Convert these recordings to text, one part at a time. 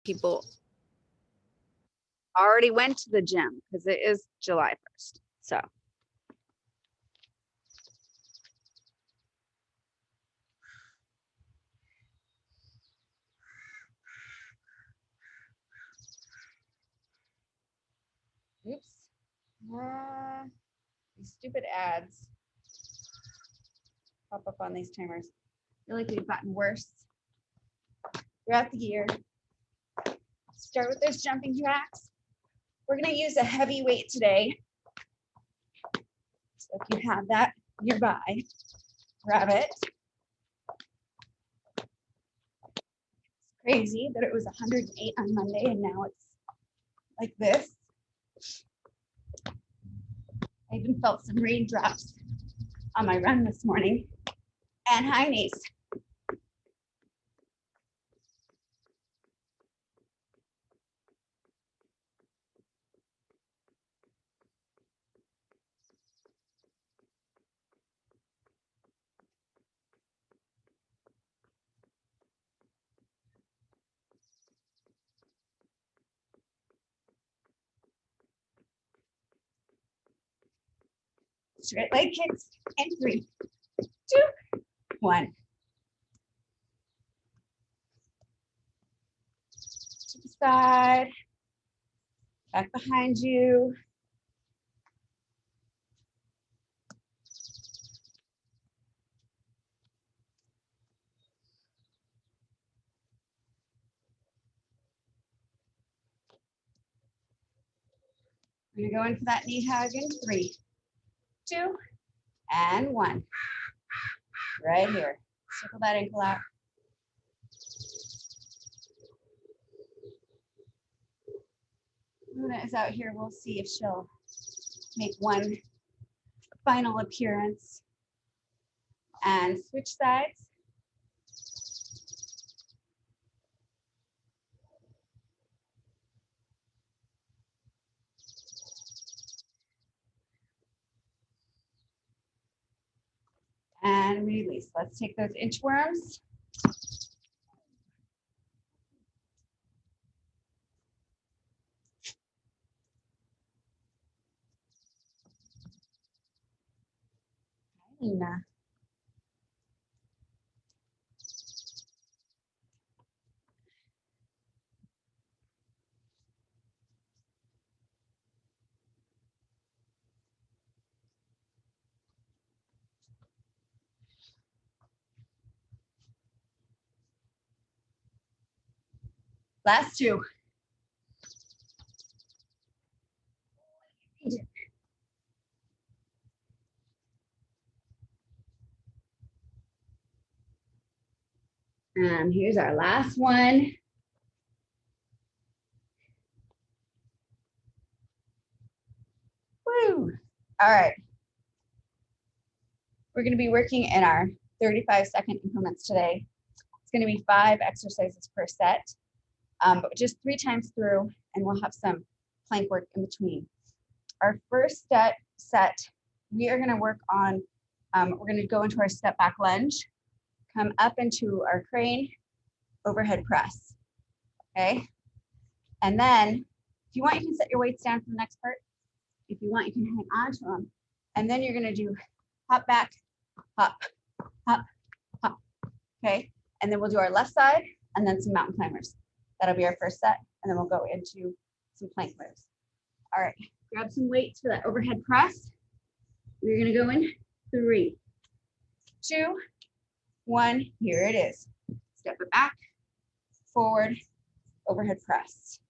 people already went to the gym because it is July 1st. So. Oops. These stupid ads pop up on these timers. I feel like they've gotten worse throughout the year. Start with those jumping jacks. We're going to use a heavy weight today. So if you have that nearby, grab it. It's crazy that it was 108 on Monday and now it's like this. I even felt some raindrops on my run this morning. And hi, niece. Straight leg kicks in 3, 2, 1. To the side, back behind you. We're gonna go in for that knee hug in 3, 2, and 1. Right here. Circle that ankle out. Luna is out here. We'll see if she'll make one final appearance. And switch sides. And release. Let's take those inchworms. Luna. Last 2. And here's our last one. Woo. All right. We're going to be working in our 35-second increments today. It's going to be 5 exercises per set, but just 3 times through, and we'll have some plank work in between. Our first set, we are going to work on, we're going to go into our step back lunge, come up into our crane, overhead press, okay? And then if you want, you can set your weights down for the next part. If you want, you can hang on to them. And then you're going to do hop back, hop, hop, hop, okay? And then we'll do our left side and then some mountain climbers. That'll be our first set. And then we'll go into some plank moves. All right, grab some weights for that overhead press. We're gonna go in 3, 2, 1, here it is. Step it back, forward, overhead press.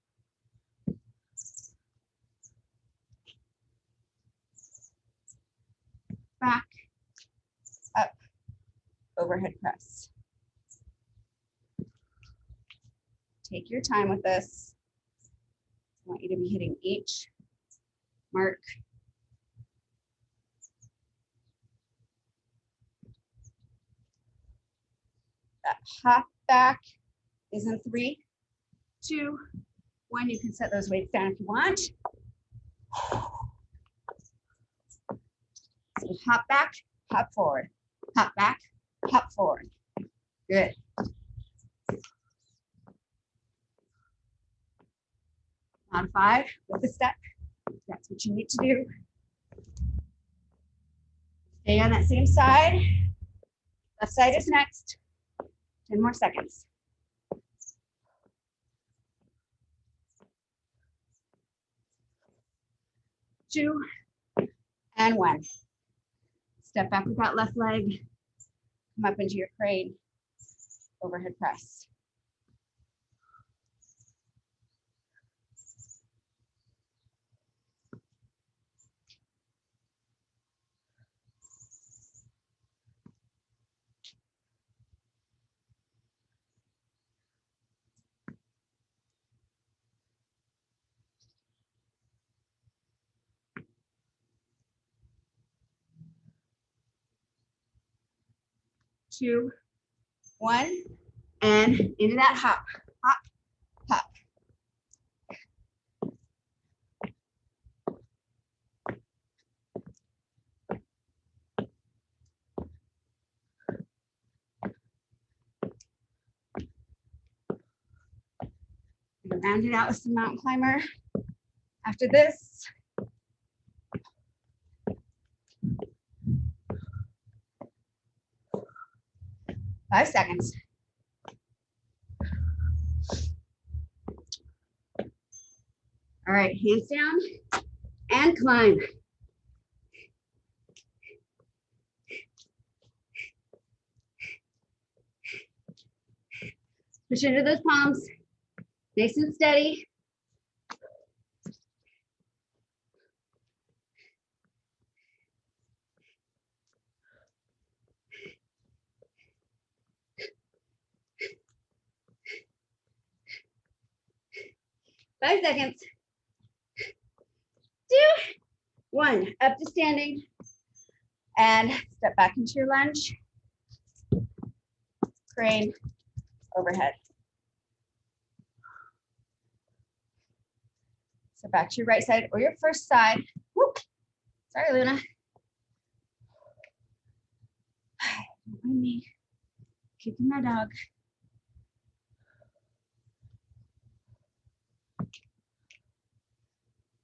Back, up, overhead press. Take your time with this. I want you to be hitting each mark. That hop back is in 3, 2, 1. You can set those weights down if you want. So hop back, hop forward, hop back, hop forward. Good. on 5 with the step. That's what you need to do. Stay on that same side. Left side is next. 10 more seconds. 2 and 1. Step back with that left leg. Come up into your crane. Overhead press. 2, 1, and into that hop, hop, hop. We're gonna round it out with some mountain climber. After this, five seconds. All right, hands down and climb. Push into those palms, nice and steady. Five seconds. 2, 1, up to standing, and step back into your lunge. Crane, overhead. So back to your right side or your first side. Whoop. Sorry, Luna. Don't mind me kicking my dog.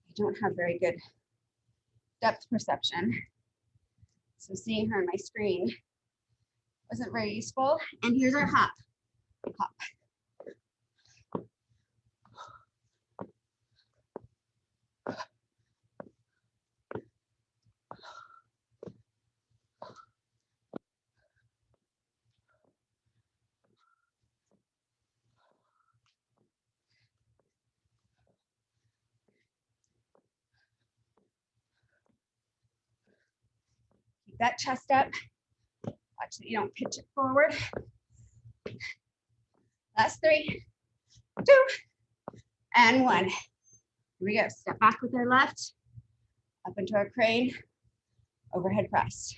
I don't have very good depth perception. So seeing her on my screen wasn't very useful. And here's our hop. Hop. Keep that chest up. Watch that you don't pitch it forward. Last 3, 2, and 1. Here we go. Step back with our left, up into our crane, overhead press.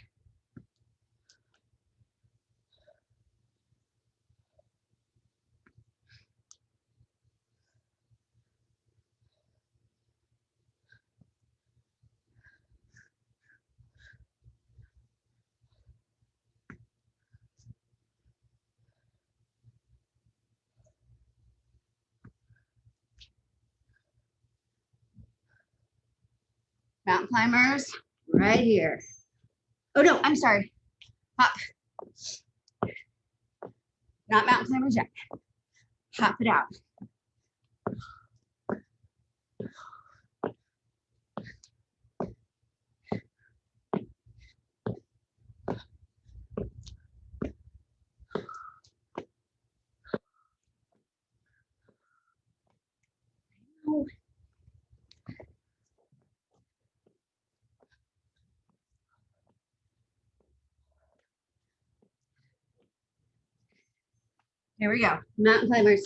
Mountain climbers, right here. Oh no, I'm sorry. Hop. Not mountain climbers yet. Hop it out. Here we go, mountain climbers.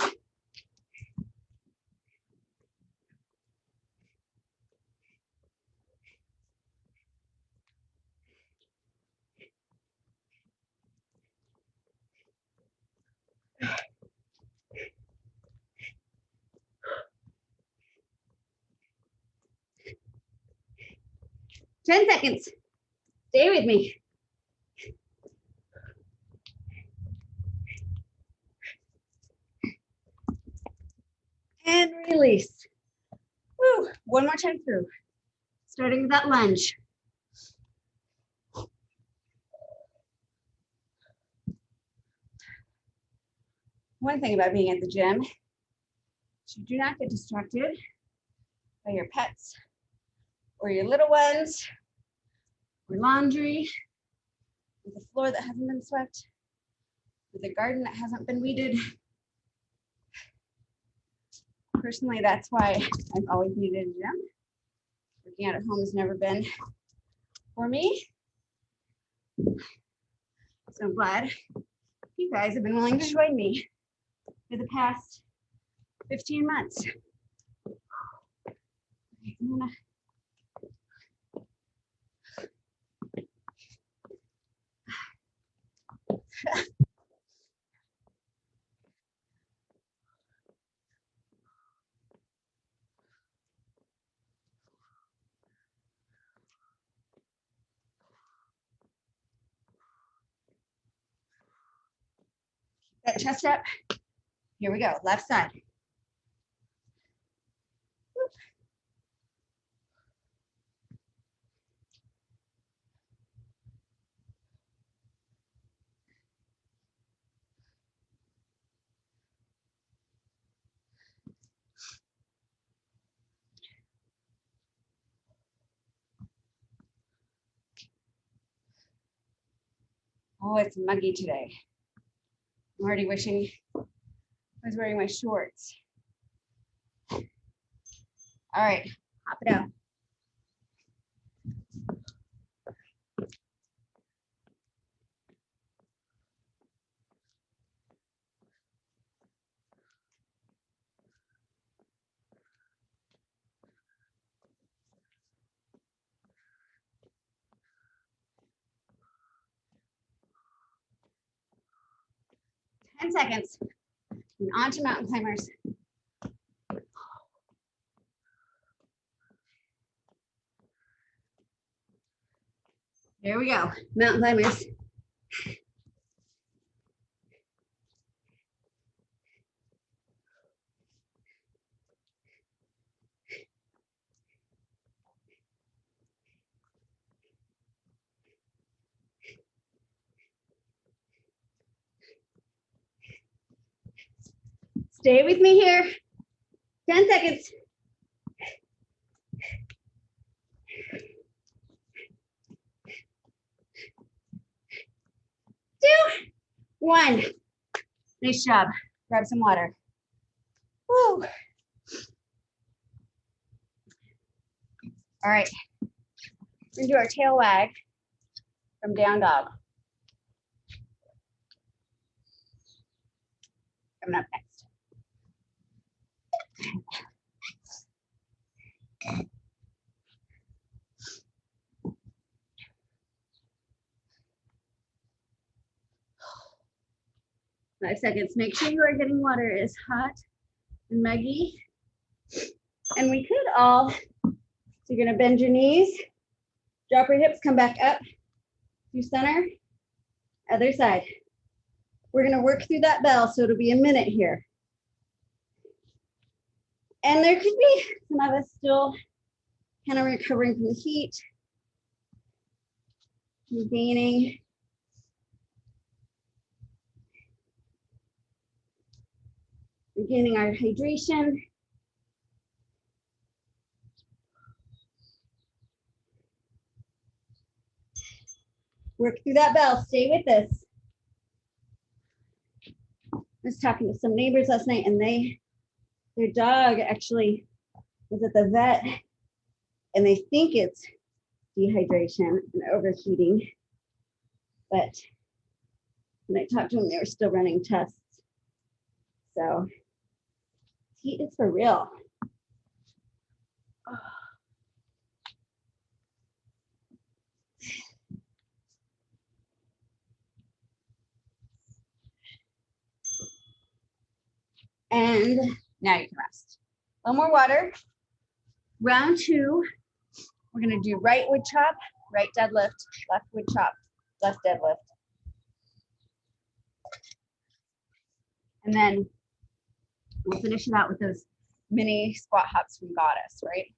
Ten seconds. Stay with me. And release. Woo. One more time through. Starting with that lunge. One thing about being at the gym is you do not get distracted by your pets or your little ones or laundry, with the floor that hasn't been swept, with a garden that hasn't been weeded. Personally, that's why I've always needed a gym. Working out at home has never been for me. So I'm glad you guys have been willing to join me for the past 15 months. I'm gonna that chest up. Here we go, left side. Oh, it's muggy today. I'm already wishing I was wearing my shorts. All right, hop it out. Ten seconds. And on to mountain climbers. Here we go, mountain climbers. Stay with me here. 10 seconds. 2, 1. Nice job. Grab some water. Woo. All right. We're gonna do our tail wag from down dog. Coming up next. 5 seconds. Make sure you are getting water. It's hot and muggy. And we could all, so you're gonna bend your knees, drop your hips, come back up to center, other side. We're gonna work through that bell, so it'll be a minute here. And there could be some of us still kind of recovering from the heat, regaining. Regaining our hydration. Work through that bell, stay with this. I was talking to some neighbors last night and their dog actually was at the vet and they think it's dehydration and overheating. But when I talked to them, they were still running tests. So heat is for real. And now you can rest. A little more water. Round 2, we're gonna do right wood chop, right deadlift, left wood chop, left deadlift. And then we'll finish it out with those mini squat hops from Goddess, right?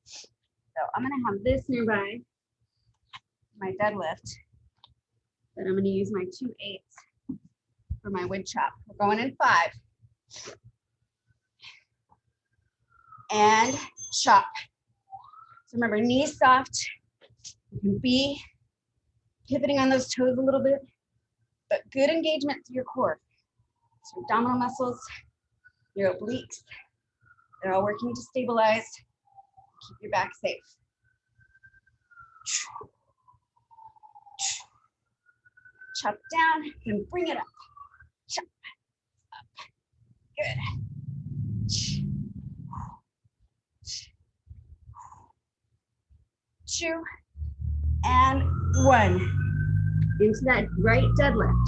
So I'm gonna have this nearby, my deadlift, then I'm gonna use my 2/8 for my wood chop. We're going in 5. And chop. So remember, knees soft. You can be pivoting on those toes a little bit, but good engagement through your core. So abdominal muscles, your obliques, they're all working to stabilize, keep your back safe. Chop down and bring it up. Chop up. Good. 2 and 1. Into that right deadlift.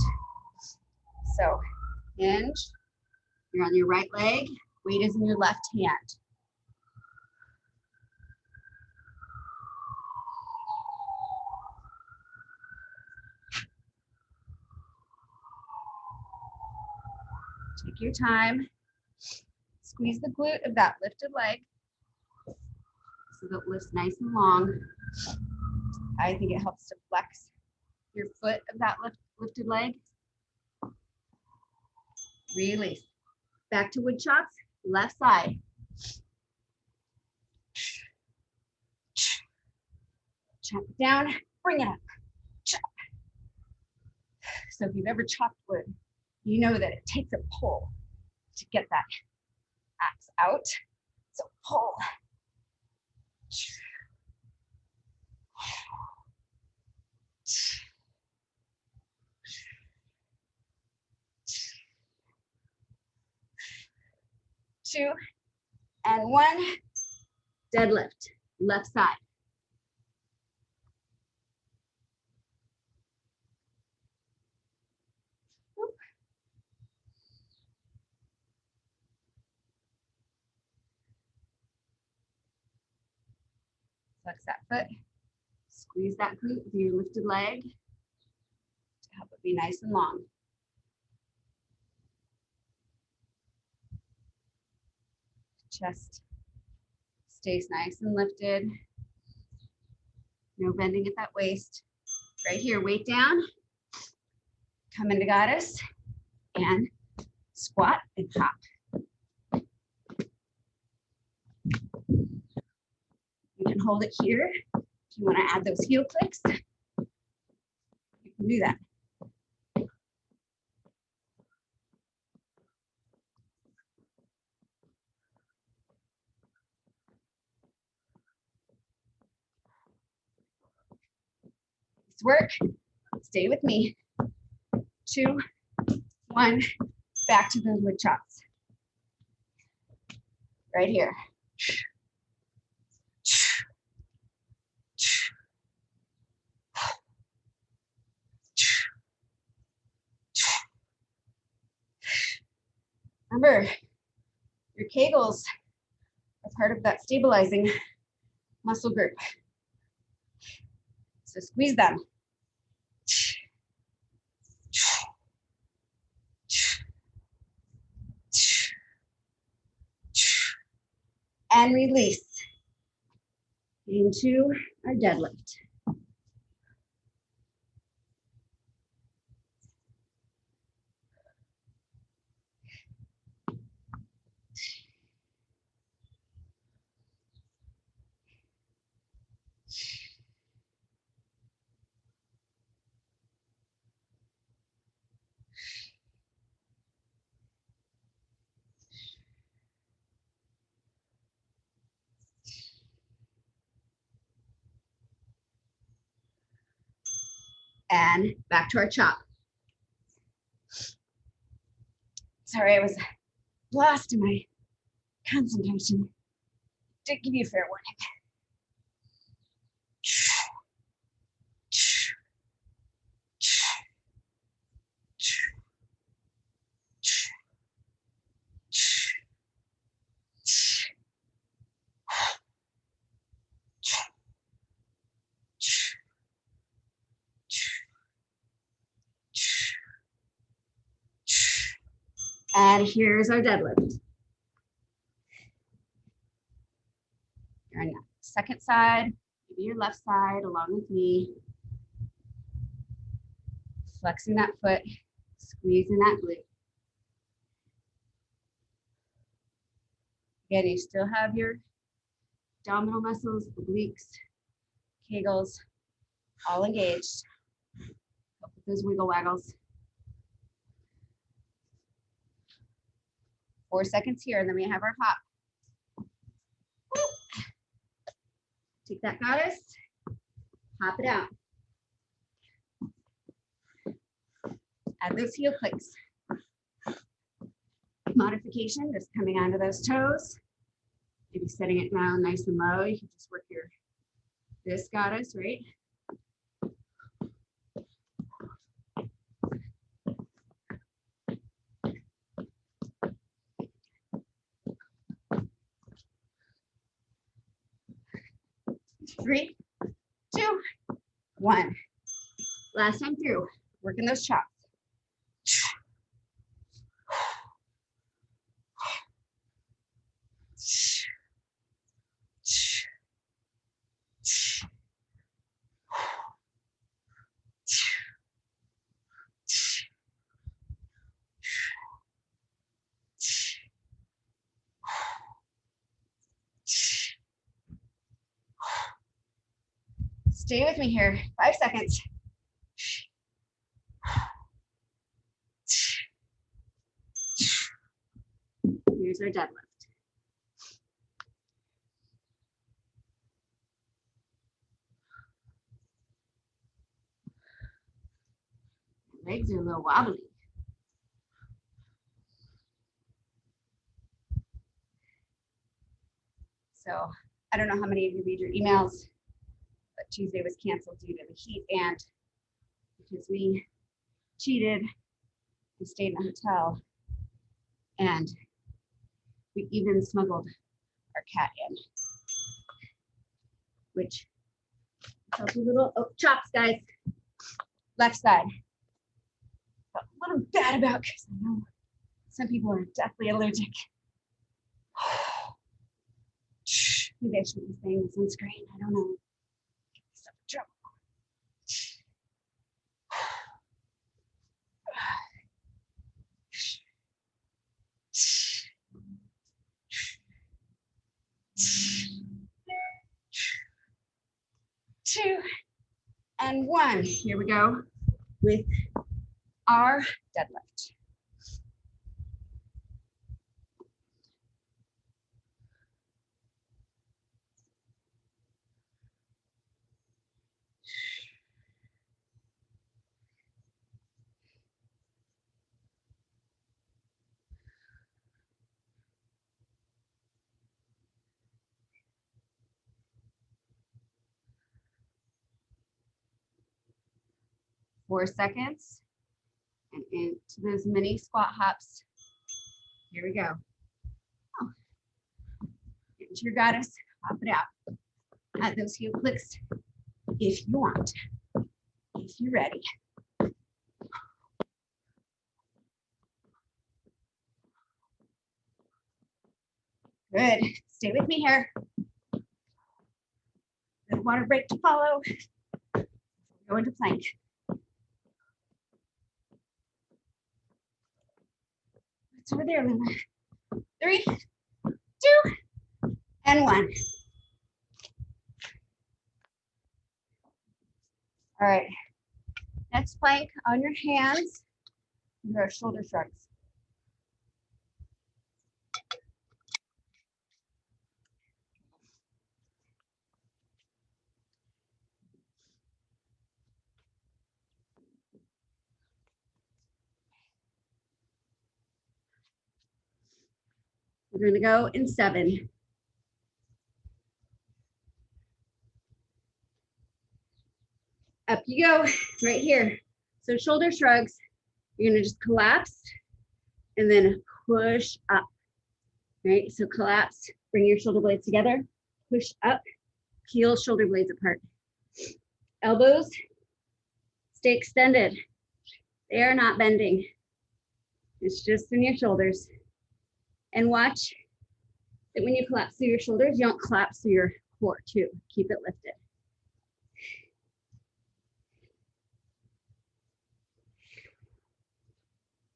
So hinge, you're on your right leg, weight is in your left hand. Take your time. Squeeze the glute of that lifted leg so that it lifts nice and long. I think it helps to flex your foot of that lifted leg. Release. Back to wood chops, left side. Chop it down, bring it up. Chop. So if you've ever chopped wood, you know that it takes a pull to get that axe out. So pull. 2 and 1. Deadlift, left side. Flex that foot. Squeeze that glute with your lifted leg to help it be nice and long. Chest stays nice and lifted. No bending at that waist. Right here, weight down. Come into Goddess and squat and hop. You can hold it here. If you want to add those heel clicks, you can do that. Nice work. Stay with me. 2, 1. Back to those wood chops. Right here. Remember, your Kegels are part of that stabilizing muscle group. So squeeze them. And release into our deadlift. And back to our chop. Sorry, I was lost in my concentration. Did give you a fair warning. And here's our deadlift. Turn that second side, maybe your left side along with me. Flexing that foot, squeezing that glute. Again, you still have your abdominal muscles, obliques, kegels, all engaged. Help with those wiggle waggles. 4 seconds here, and then we have our hop. Woo. Take that, goddess. Hop it out. Add those heel clicks. Modification, just coming onto those toes. Maybe setting it down nice and low. You can just work your, this goddess, right? Three, 2, 1. Last time through, working those chops. Stay with me here, 5 seconds. Here's our deadlift. Legs are a little wobbly. So I don't know how many of you read your emails, but Tuesday was canceled due to the heat and because we cheated and stayed in a hotel, and we even smuggled our cat in, which felt a little, oh, chops, guys. Left side. Felt a little bad about because I know some people are deathly allergic. Maybe I shouldn't be saying the sunscreen. I don't know. Get myself in trouble. 2 and 1. Here we go with our deadlift. Four seconds, and into those mini squat hops. Here we go. Oh. Get into your goddess, hop it out. Add those heel clicks if you want, if you're ready. Good, stay with me here. Good water break to follow. Go into plank. It's over there, Luna. 3, 2, and 1. All right, next plank on your hands, your shoulder shrugs. We're gonna go in 7. Up you go, right here. So shoulder shrugs, you're gonna just collapse and then push up, right? So collapse, bring your shoulder blades together, push up, peel shoulder blades apart. Elbows, stay extended. They are not bending. It's just in your shoulders. And watch that when you collapse through your shoulders, you don't collapse through your core too. Keep it lifted.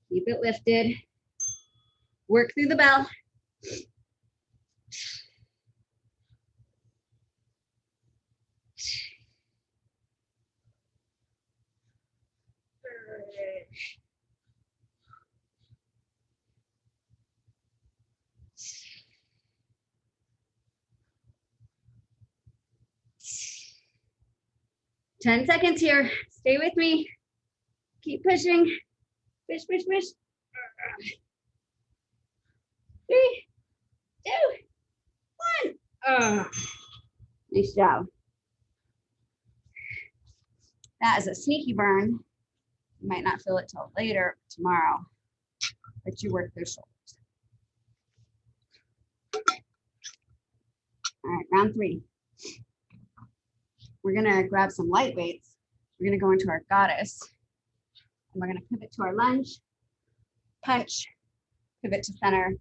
Keep it lifted. Work through the bell. Ten seconds here. Stay with me. Keep pushing. Push, push, push. 3, 2, 1. Nice job. That is a sneaky burn. You might not feel it till later tomorrow, but you work those shoulders. All right, round 3. We're gonna grab some light weights. We're gonna go into our goddess, and we're gonna pivot to our lunge, punch, pivot to center,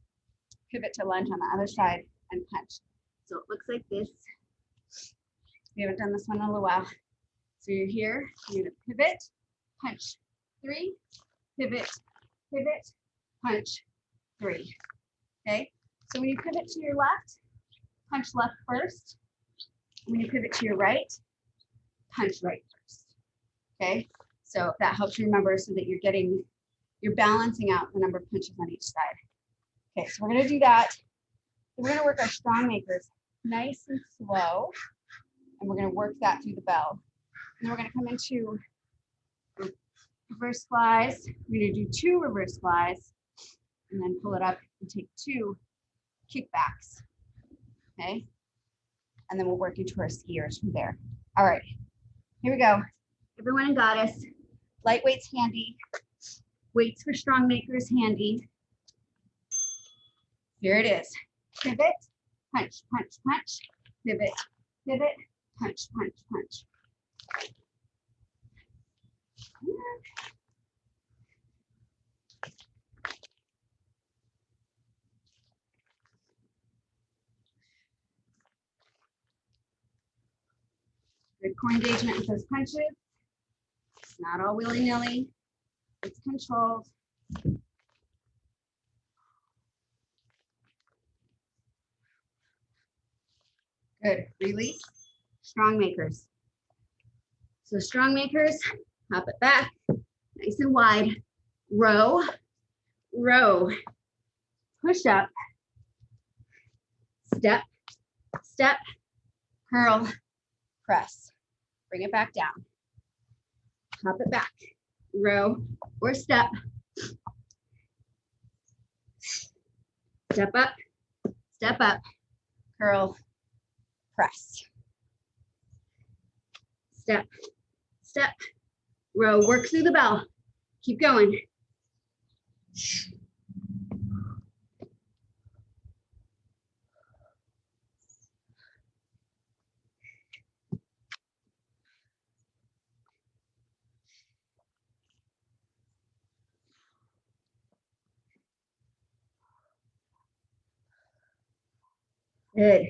pivot to lunge on the other side, and punch. So it looks like this. We haven't done this one in a little while. So you're here, you're gonna pivot, punch, 3, pivot, pivot, punch, 3. Okay, so when you pivot to your left, punch left first. When you pivot to your right, punch right first. Okay, so that helps you remember so that you're balancing out the number of punches on each side. Okay, so we're gonna do that. We're gonna work our strong makers nice and slow, and we're gonna work that through the bell. And then we're gonna come into reverse flies. We're gonna do 2 reverse flies, and then pull it up and take 2 kickbacks. Okay, and then we'll work into our skiers from there. All right, here we go. Everyone in goddess, light weights handy, weights for strong makers handy. Here it is. Pivot, punch, punch, punch, pivot, pivot, punch, punch, punch. Good core engagement with those punches. It's not all willy-nilly. It's controlled. Good. Release. Strong makers. So strong makers, hop it back, nice and wide. Row, row, push up, step, step, curl, press. Bring it back down. Hop it back. Row or step. Step up, curl, press. Step, step, row, work through the bell. Keep going. Good.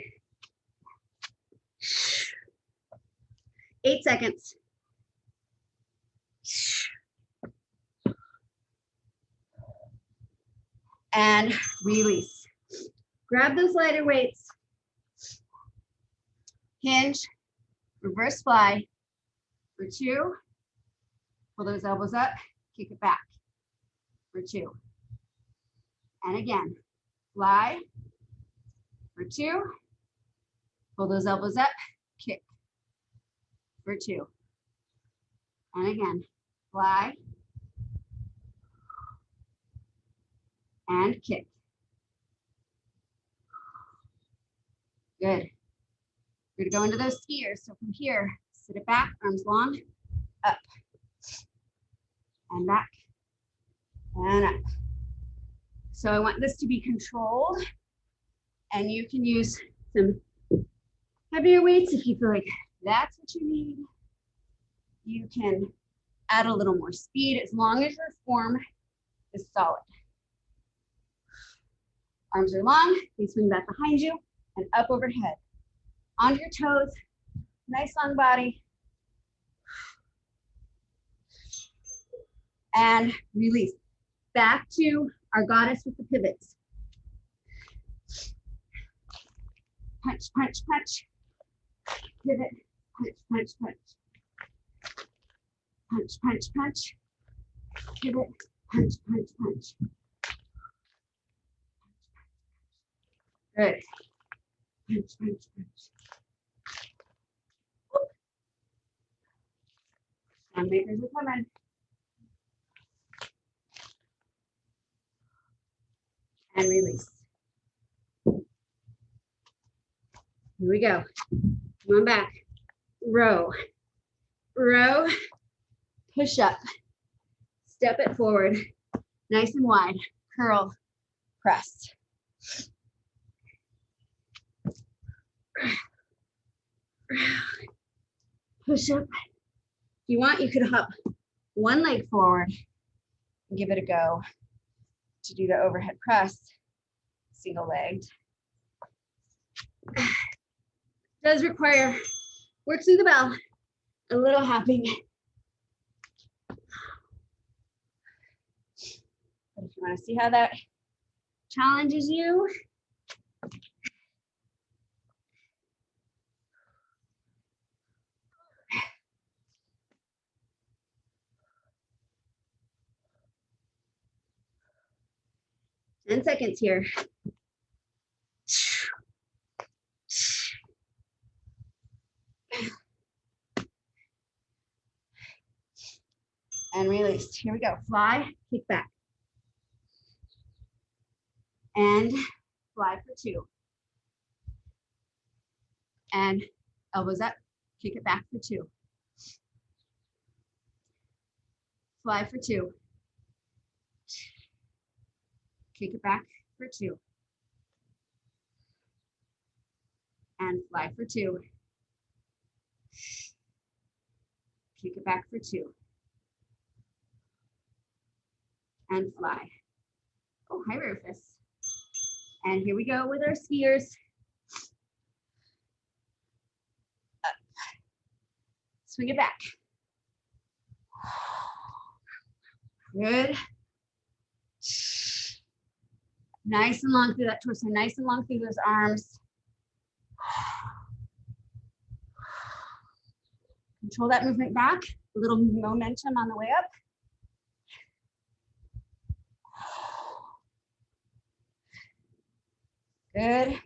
8 seconds. And release. Grab those lighter weights. Hinge, reverse fly for 2. Pull those elbows up, kick it back for 2. And again, fly for 2. Pull those elbows up, kick for 2. And again, fly and kick. Good. We're gonna go into those skiers. So from here, sit it back, arms long, up and back and up. So I want this to be controlled, and you can use some heavier weights if you feel like that's what you need. You can add a little more speed as long as your form is solid. Arms are long, they swing back behind you and up overhead. onto your toes, nice long body. And release. Back to our goddess with the pivots. Punch, punch, punch. Pivot, punch, punch, punch. Punch, punch, punch. Pivot, punch, punch, punch. Good. Punch, punch, punch. Sound makers are coming. And release. Here we go. Come on back. Row. Row. Push up. Step it forward. Nice and wide. Curl. Press. Push up. If you want, you could hop one leg forward and give it a go to do the overhead press, single legged. Does require work through the bell, a little hopping. But if you want to see how that challenges you, ten seconds here. And release. Here we go. Fly, kick back. And fly for two. And elbows up, kick it back for two. Fly for two. Kick it back for two. And fly for two. Kick it back for two. And fly. Oh, hi, Rufus. And here we go with our skiers. Up. Swing it back. Good. Nice and long through that torso, nice and long through those arms. Control that movement back, a little momentum on the way up. Good.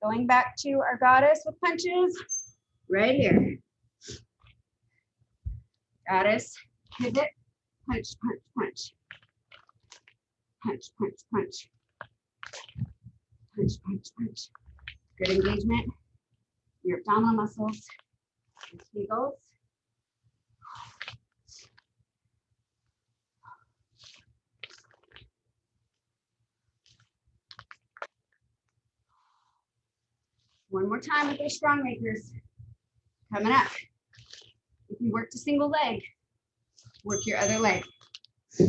Going back to our goddess with punches right here. Goddess, pivot, punch, punch, punch. Punch, punch, punch. Punch, punch, punch. Good engagement. Your abdominal muscles. And kegels. One more time with those strong makers. Coming up. If you worked a single leg, work your other leg. Row.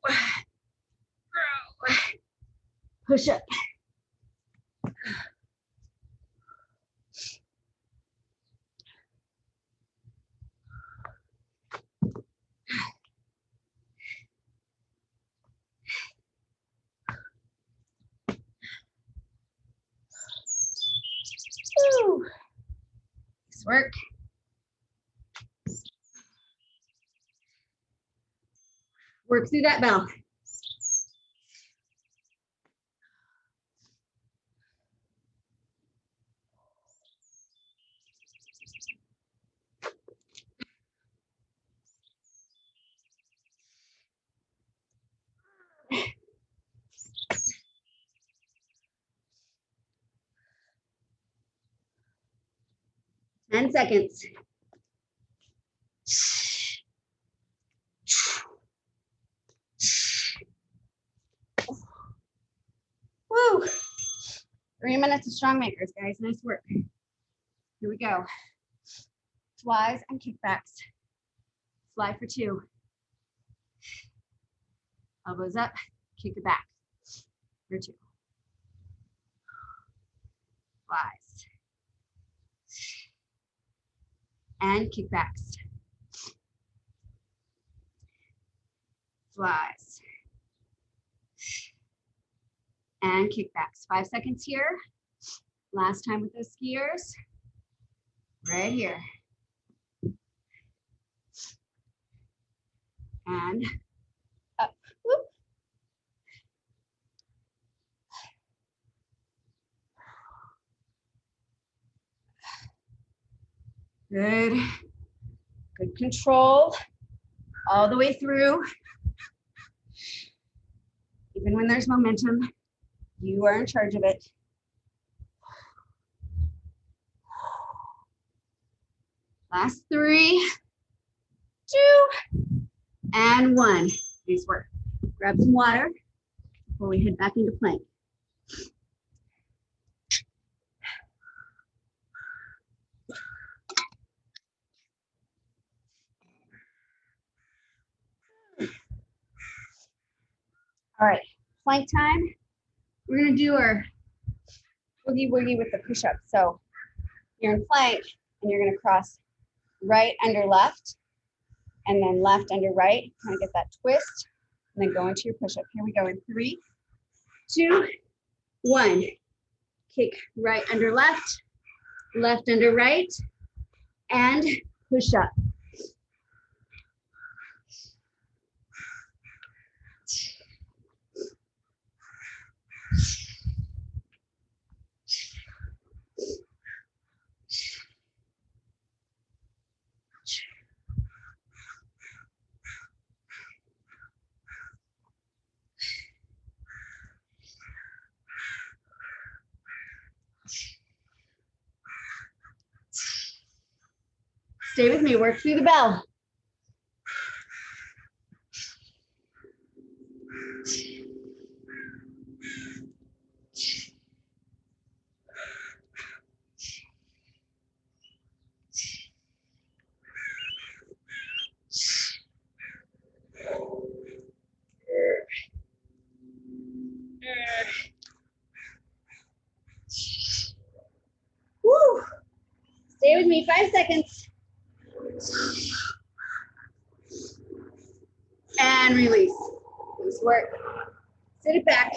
Row. Push up. Woo. Nice work. Work through that bell. Ten seconds. Woo! 3 minutes of strong makers, guys. Nice work. Here we go. Flies and kickbacks. Fly for two. Elbows up, kick it back. for 2. Flies. And kickbacks. Flies. And kickbacks. 5 seconds here. Last time with those skiers. Right here. And up. Whoop. Good. Good control all the way through. Even when there's momentum, you are in charge of it. Last 3, 2, and 1. Nice work. Grab some water before we head back into plank. All right, plank time. We're gonna do our boogie woogie with the push-up. So you're in plank and you're gonna cross right under left and then left under right. Kind of get that twist and then go into your push-up. Here we go in 3, 2, 1. Kick right under left, left under right, and push up. Stay with me, work through the bell. Woo. Stay with me, 5 seconds. And release. Nice work. Sit it back.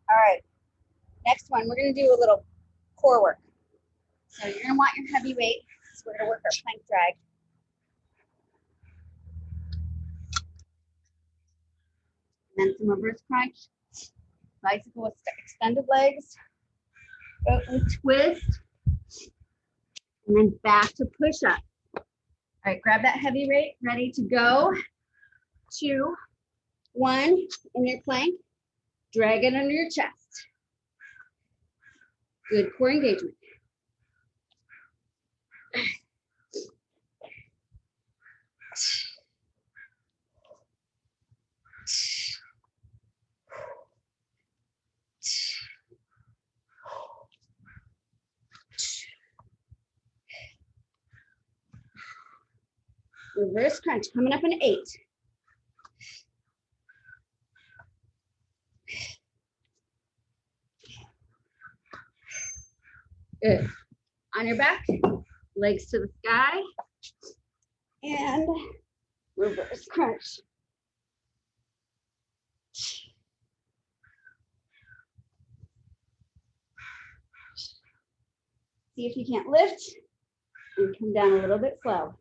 All right. Next one, we're going to do a little core work. So you're going to want your heavy weight. So we're going to work our plank drag. And then some reverse crunch. Bicycle with extended legs. Go and twist. And then back to push up. All right, grab that heavy weight, ready to go. 2, 1, in your plank. Drag it under your chest. Good core engagement. Reverse crunch, coming up in 8. Good. On your back, legs to the sky, and reverse crunch. See if you can't lift and come down a little bit slow.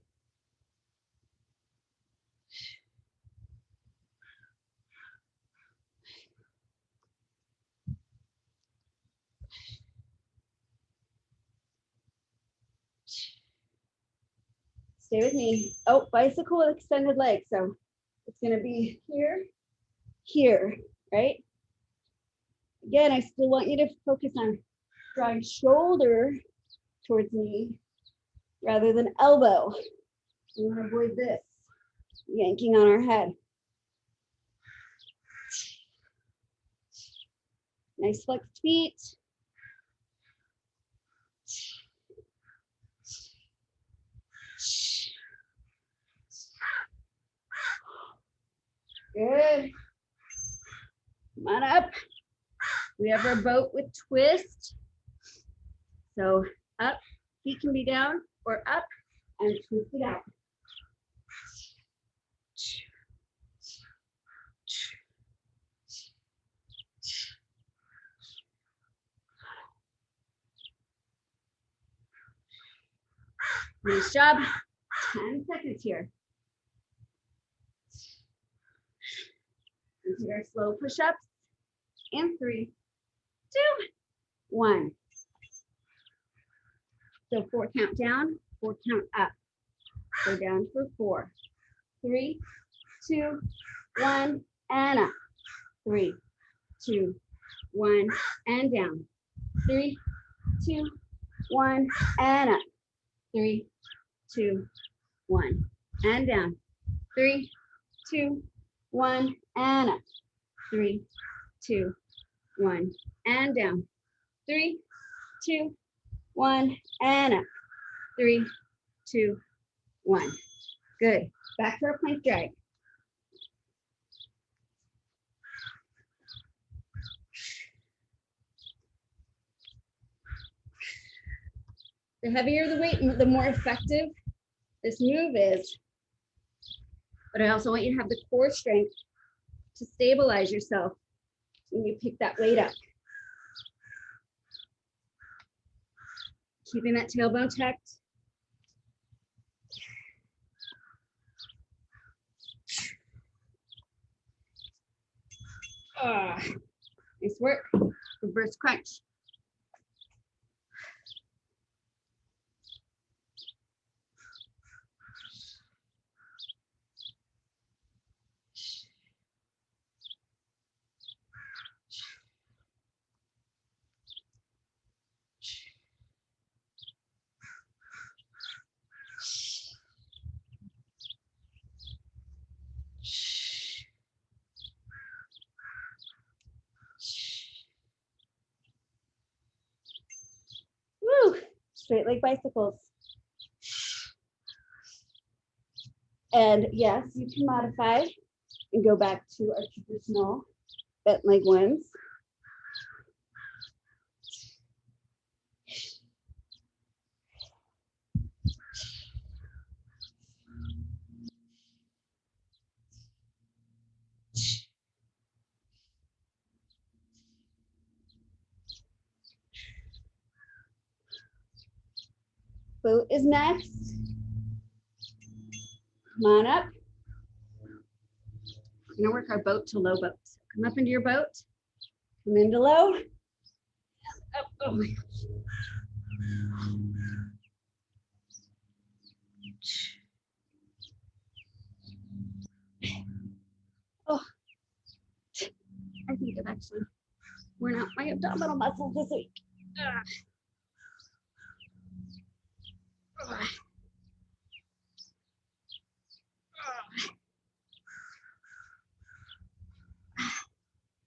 Stay with me. Oh, bicycle with extended legs. So it's going to be here, here, right? Again, I still want you to focus on drawing shoulder towards knee rather than elbow. We want to avoid this yanking on our head. Nice flexed feet. Good. Come on up. We have our boat with twist. So up, feet can be down or up and twist it out. Nice job. 10 seconds here. Into our slow push-ups. In 3, 2, 1. So 4 count down, 4 count up. Go down for 4. 3, 2, 1, and up. 3, 2, 1, and down. 3, 2, 1, and up. 3, 2, 1, and down. 3, 2, 1, and up. 3, 2, 1, and down. 3, 2, 1, and up. 3, 2, 1. Good. Back to our plank drag. The heavier the weight, the more effective this move is. But I also want you to have the core strength to stabilize yourself when you pick that weight up. Keeping that tailbone tucked. Nice work. Reverse crunch. Woo! Straight leg bicycles. And yes, you can modify and go back to our traditional bent leg ones. Boat is next. Come on up. We're gonna work our boat to low boat. So come up into your boat. Come into low. Up. Oh my gosh. Oh, I think I've actually worn out my abdominal muscles this week.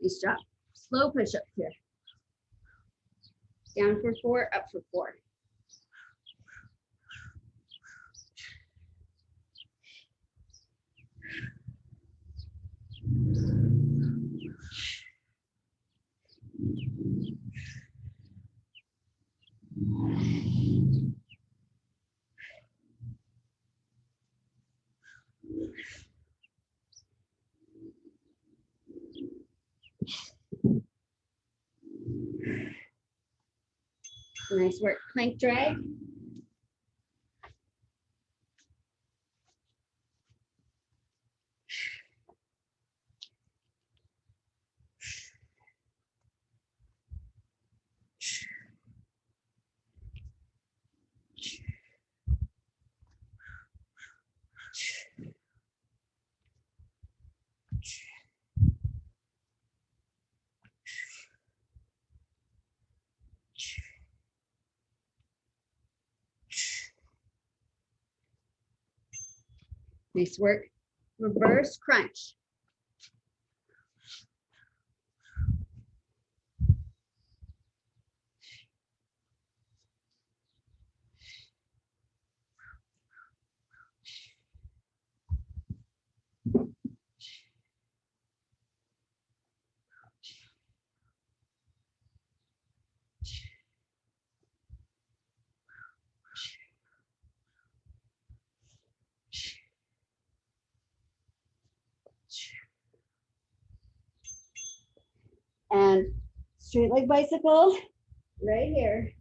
Nice job. Slow push-ups here. Down for 4, up for 4. Nice work. Plank drag. Nice work. Reverse crunch. And straight leg bicycle right here.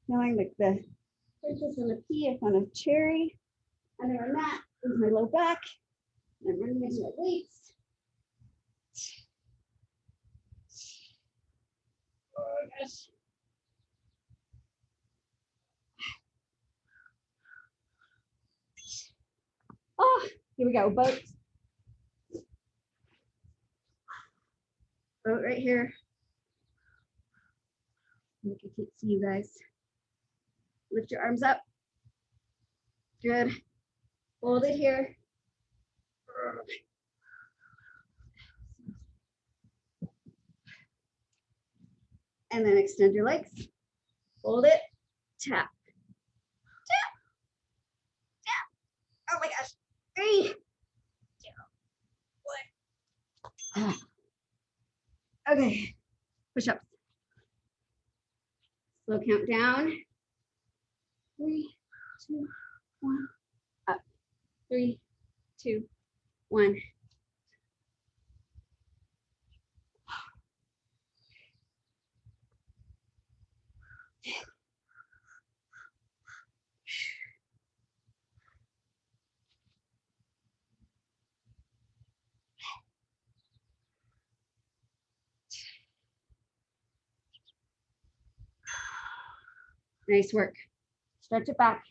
Feeling like the princess on a pea on a cherry. Under my mat is my low back. And I'm running into my weights. Oh gosh. Oh, here we go. Boat. Boat right here. Look, I can't see you guys. Lift your arms up. Good. Hold it here. And then extend your legs. Hold it. Tap. Tap. Tap. Oh my gosh. 3, 2, 1. Okay. Push-ups. Slow count down. 3, 2, 1. Up. 3, 2, 1. Nice work. Stretch it back.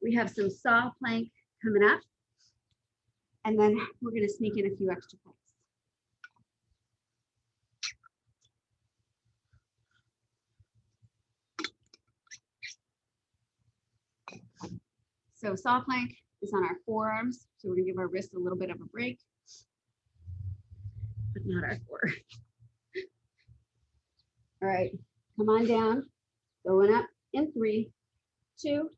We have some saw plank coming up. And then we're going to sneak in a few extra planks. So saw plank is on our forearms. So we're going to give our wrists a little bit of a break, but not our core. All right, come on down. Going up in 3, 2,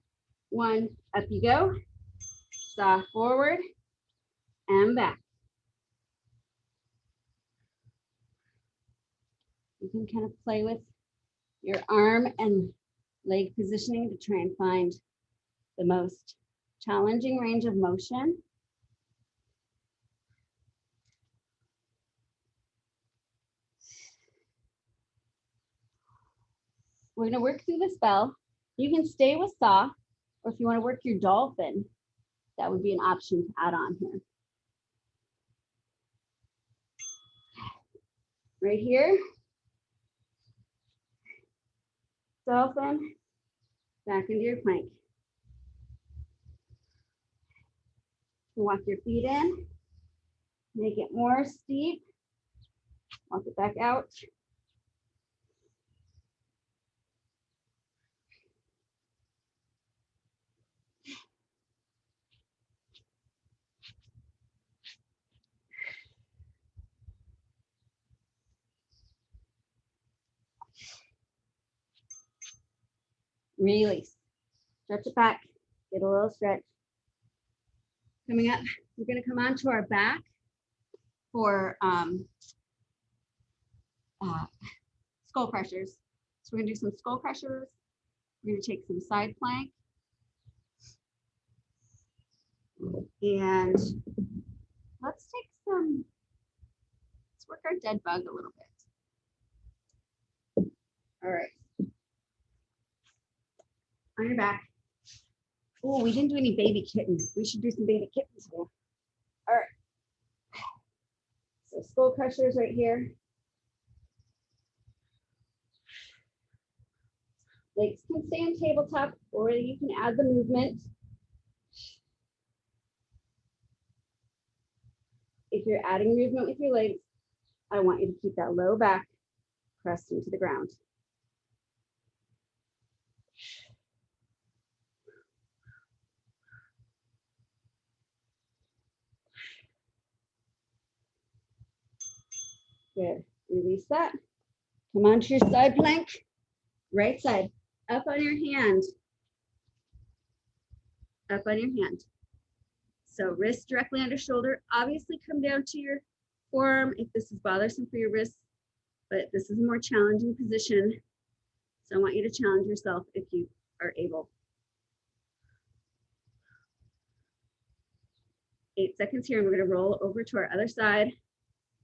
1. Up you go. Saw forward and back. You can kind of play with your arm and leg positioning to try and find the most challenging range of motion. We're going to work through the spell. You can stay with saw, or if you want to work your dolphin, that would be an option to add on here. Right here. Dolphin, back into your plank. Walk your feet in, make it more steep. Walk it back out. Release. Stretch it back. Get a little stretch. Coming up, we're going to come onto our back for skull crushers. So we're going to do some skull crushers. We're going to take some side plank. And let's work our dead bug a little bit. All right. On your back. Oh, we didn't do any baby kittens. We should do some baby kittens here. All right. So skull crushers right here. Legs can stay on tabletop, or you can add the movement. If you're adding movement with your legs, I want you to keep that low back pressed into the ground. Good. Release that. Come onto your side plank. Right side. Up on your hand. Up on your hand. So wrist directly under shoulder. Obviously come down to your forearm if this is bothersome for your wrist. but this is a more challenging position. So I want you to challenge yourself if you are able. 8 seconds here, and we're going to roll over to our other side.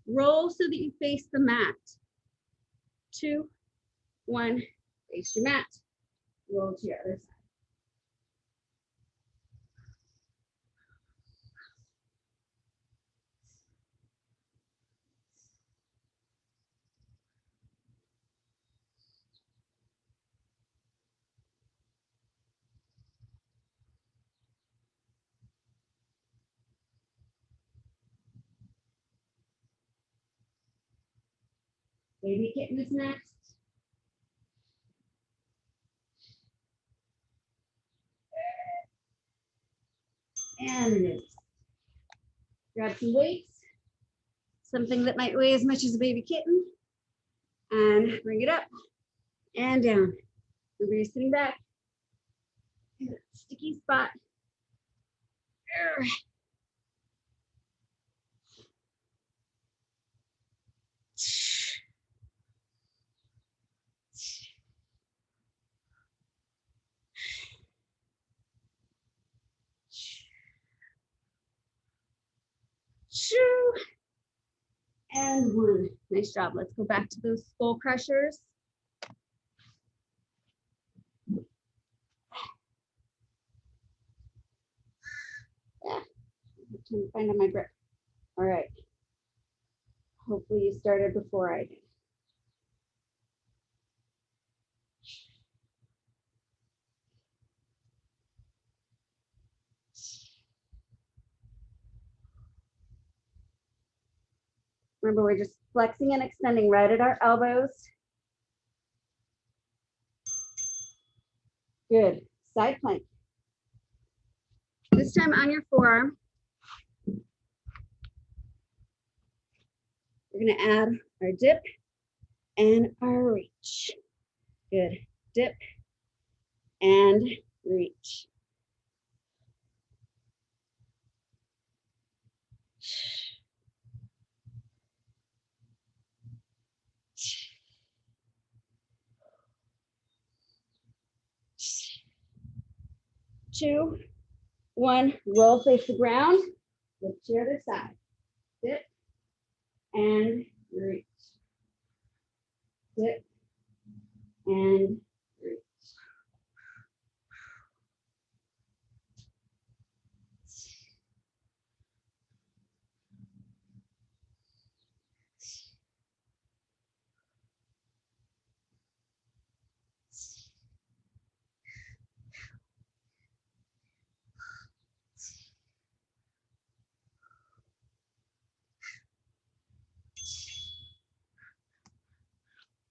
Roll so that you face the mat. 2, 1, face your mat. Roll to your other side. Baby kitten is next. And release. Grab some weights, something that might weigh as much as a baby kitten, and bring it up and down. Remember, you're sitting back. Sticky spot. And 1. Nice job. Let's go back to those skull crushers. Yeah, I'm trying to find on my grip. All right. Hopefully you started before I did. Remember, we're just flexing and extending right at our elbows. Good. Side plank. This time on your forearm. We're going to add our dip and our reach. Good. Dip and reach. Two, 1, roll face the ground. Lift to the other side. Dip and reach. Dip and reach.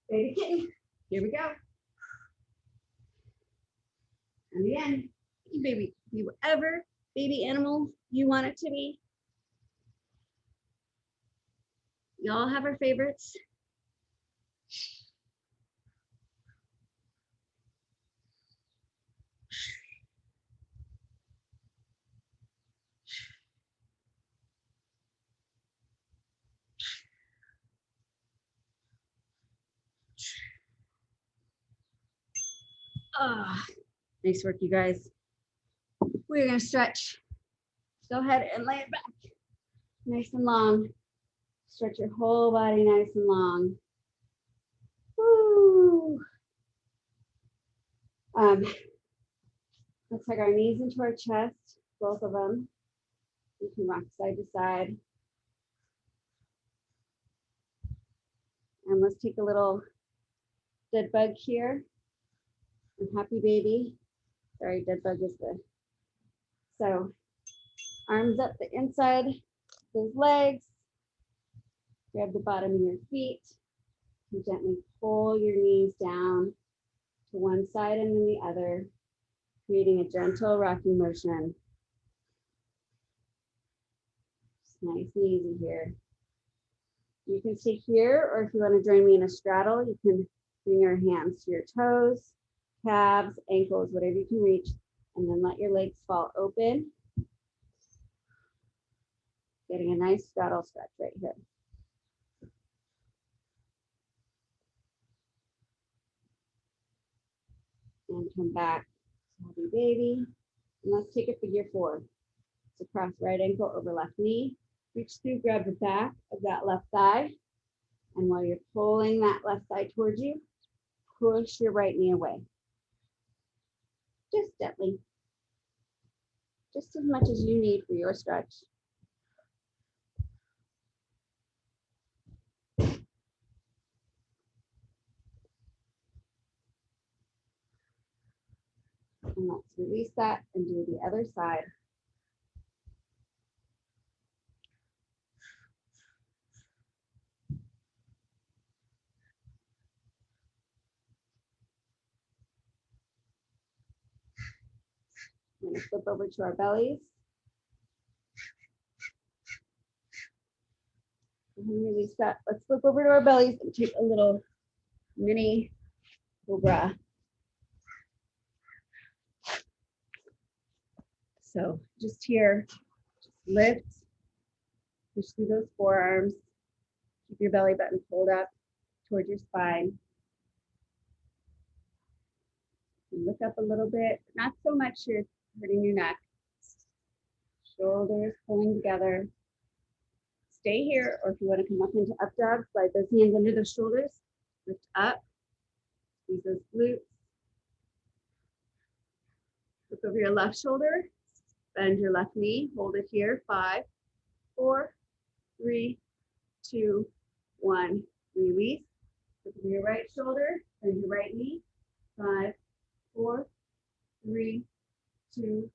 Baby kitten, here we go. And again, baby, be whatever baby animal you want it to be. We all have our favorites. Ah, nice work, you guys. We're gonna stretch. Go ahead and lay it back. Nice and long. Stretch your whole body nice and long. Woo. Let's hug our knees into our chest, both of them. You can rock side to side. And let's take a little dead bug here. And happy baby. Sorry, dead bug is the. So arms up the inside, those legs. Grab the bottom of your feet. And gently pull your knees down to one side and then the other, creating a gentle rocking motion. Just nice and easy here. You can stay here, or if you want to join me in a straddle, you can bring your hands to your toes, calves, ankles, whatever you can reach, and then let your legs fall open. Getting a nice straddle stretch right here. and come back. Happy baby. And let's take a figure 4. So cross right ankle over left knee. Reach through, grab the back of that left thigh. And while you're pulling that left thigh towards you, push your right knee away. Just gently. Just as much as you need for your stretch. And let's release that and do the other side. We're going to flip over to our bellies. And release that. Let's flip over to our bellies and take a little mini cobra. So just here, just lift, push through those forearms, keep your belly button pulled up towards your spine. And look up a little bit, not so much you're hurting your neck. Shoulders pulling together. Stay here, or if you want to come up into up dog, slide those hands under those shoulders, lift up, squeeze those glutes. Look over your left shoulder, bend your left knee, hold it here, 5, 4, 3, 2, 1, release. Look over your right shoulder, bend your right knee, 5, 4, 3, 2,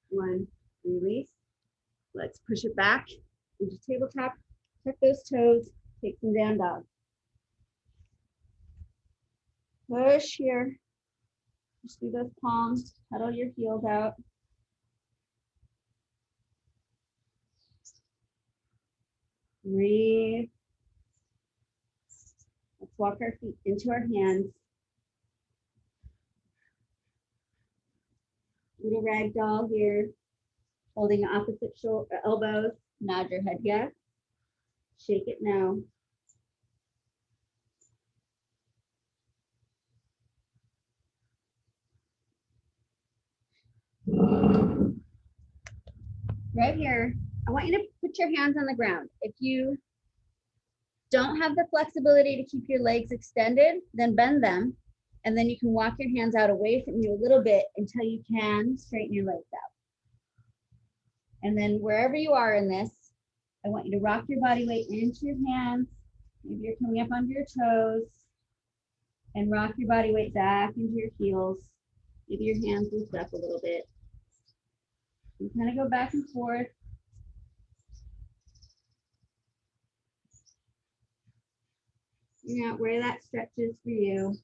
1, release. Let's push it back into tabletop, tuck those toes, take some down dog. Push here, push through those palms, pedal your heels out. Breathe. Let's walk our feet into our hands. Little ragdoll here, holding opposite shoulder, elbows. Nod your head yes. Shake it now. Right here, I want you to put your hands on the ground. If you don't have the flexibility to keep your legs extended, then bend them. And then you can walk your hands out away from you a little bit until you can straighten your legs out. And then wherever you are in this, I want you to rock your body weight into your hands. Maybe you're coming up onto your toes. And rock your body weight back into your heels. Maybe your hands lift up a little bit. You kind of go back and forth. Figure out where that stretch is for you.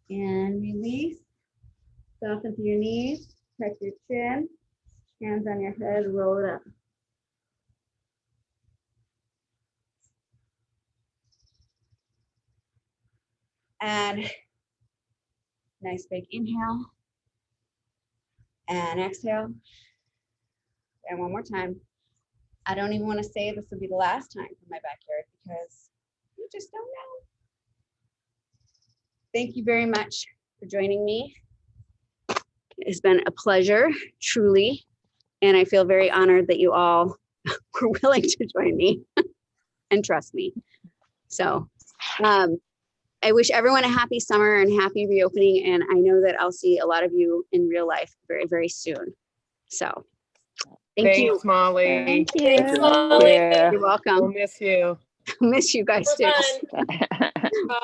And release. Soften through your knees. Tuck your chin. Hands on your head. Roll it up. And nice big inhale. And exhale. And one more time. I don't even want to say this will be the last time from my backyard because you just don't know. Thank you very much for joining me. It's been a pleasure, truly. And I feel very honored that you all were willing to join me and trust me. So I wish everyone a happy summer and happy reopening. And I know that I'll see a lot of you in real life very, very soon. So thank you. Thanks, Molly. Thank you. Thanks, Molly. You're welcome. We'll miss you. Miss you guys too. Bye.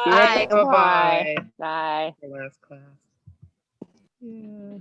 Bye. Bye-bye. Bye. The last class. Yeah.